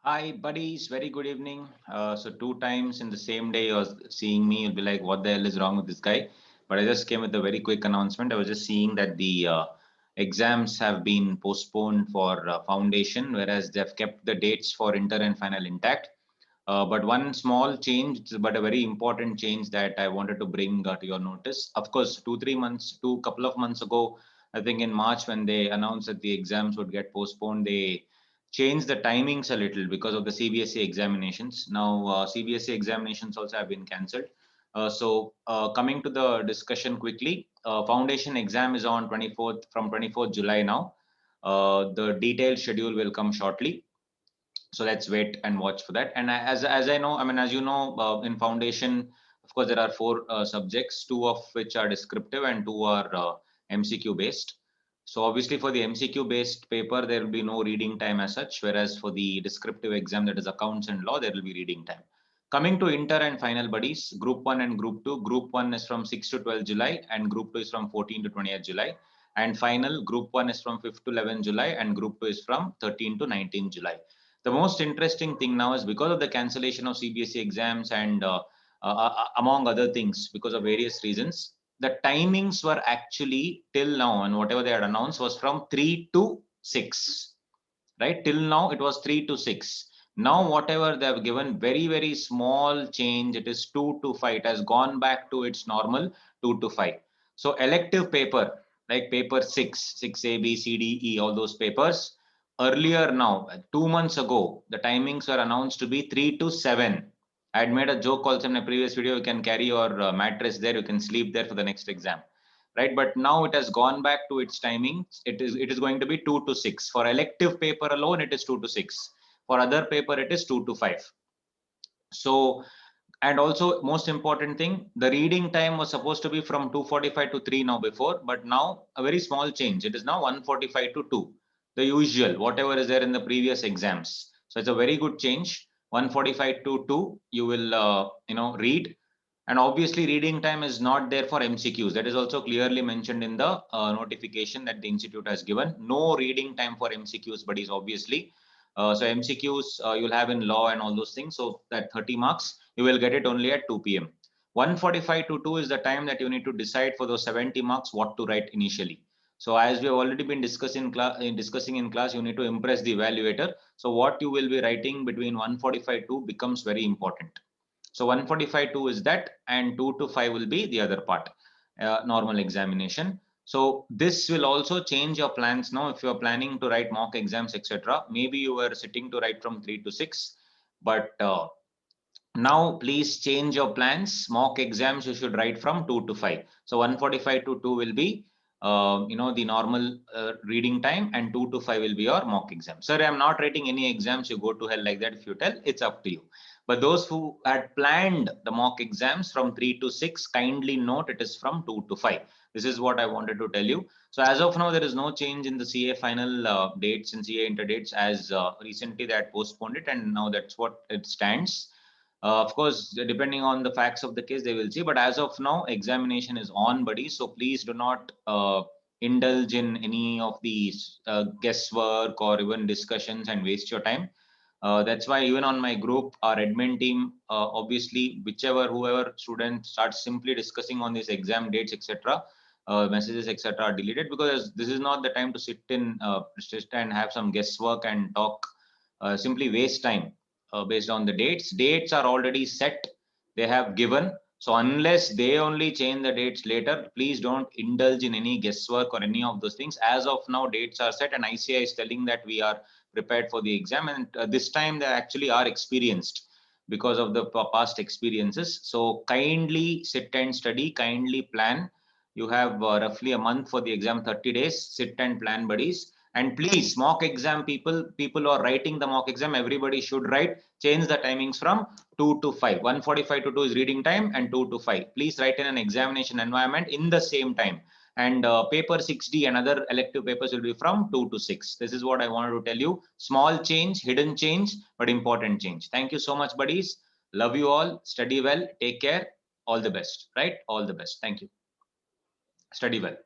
Hi, buddies. Very good evening. So two times in the same day, you're seeing me. You'll be like, "What the hell is wrong with this guy?" But I just came with a very quick announcement. I was just seeing that the exams have been postponed for foundation, whereas they've kept the dates for inter and final intact. But one small change, but a very important change that I wanted to bring to your notice. Of course, 2 3 months, couple of months ago, I think in March when they announced that the exams would get postponed, they changed the timings a little because of the CBSE examinations. Now CBSE examinations also have been cancelled. Coming to the discussion quickly, foundation exam is on 24th from 24th July now. The detailed schedule will come shortly, so let's wait and watch for that. And as I know, I mean, as you know, in foundation, of course, there are four subjects, two of which are descriptive and two are MCQ based. So obviously for the MCQ based paper, there will be no reading time as such, whereas for the descriptive exam, that is accounts and law, there will be reading time. Coming to inter and final buddies, group 1 and group 2. Group 1 is from 6 to 12 July and group 2 is from 14 to 20th July. And final, group 1 is from 5th to 11 July and group 2 is from 13 to 19 July. The most interesting thing now is because of the cancellation of CBSE exams and among other things, because of various reasons, the timings were actually till now, and whatever they had announced was from 3 to 6, right? Till now it was 3 to 6. Now whatever they have given, very small change, it is 2 to 5. It has gone back to its normal 2 to 5. So elective paper like paper 6 A, B, C, D, E, all those papers, earlier now 2 months ago the timings were announced to be 3 to 7. I had made a joke also in a previous video. You can carry your mattress there, you can sleep there for the next exam, right? But now it has gone back to its timing. It is going to be 2 to 6 for elective paper alone. It is 2 to 6 for other paper. It is 2 to 5. So, and also most important thing, the reading time was supposed to be from 2:45 to 3 now before, but now a very small change. It is now 1:45 to 2, the usual whatever is there in the previous exams. So it's a very good change. 1:45 to 2 you will read. And obviously reading time is not there for MCQs. That is also clearly mentioned in the notification that the institute has given. No reading time for MCQs, but is obviously. So MCQs you'll have in law and all those things. So that 30 marks, you will get it only at 2 p.m. 1:45 to 2 is the time that you need to decide for those 70 marks what to write initially. So as we have already been discussing in class, you need to impress the evaluator. So what you will be writing between 1:45 to becomes very important. So 1:45 2 is that, and 2 to 5 will be the other part, normal examination. So this will also change your plans now. If you are planning to write mock exams, etc., maybe you were sitting to write from 3 to 6, but now please change your plans. Mock exams you should write from 2 to 5. So 1:45 to 2 will be the normal reading time, and 2 to 5 will be your mock exam. Sir, I'm not writing any exams, you go to hell, like that. If you tell, it's up to you. But those who had planned the mock exams from 3 to 6, kindly note it is from 2 to 5. This is what I wanted to tell you. So as of now, there is no change in the CA final dates and CA inter dates, as recently they had postponed it, and now that's what it stands. Of course, depending on the facts of the case, they will see. But as of now, examination is on, buddy. So please do not indulge in any of these guesswork or even discussions and waste your time. That's why even on my group, our admin team, obviously, whoever student starts simply discussing on these exam dates, etc., messages, etc., are deleted, because this is not the time to sit and have some guesswork and talk. Simply waste time based on the dates. Dates are already set. They have given. So unless they only change the dates later, please don't indulge in any guesswork or any of those things. As of now, dates are set, and ICI is telling that we are prepared for the exam, and this time they actually are experienced because of the past experiences. So kindly sit and study, kindly plan. You have roughly a month for the exam, 30 days. Sit and plan, buddies. And please, mock exam people who are writing the mock exam, everybody should write. Change the timings from 2 to 5. 1:45 to 2 is reading time, and 2 to 5. Please write in an examination environment in the same time. And paper 6D and other elective papers will be from 2 to 6. This is what I wanted to tell you. Small change, hidden change, but important change. Thank you so much, buddies. Love you all. Study well. Take care. All the best, right? All the best. Thank you. Study well.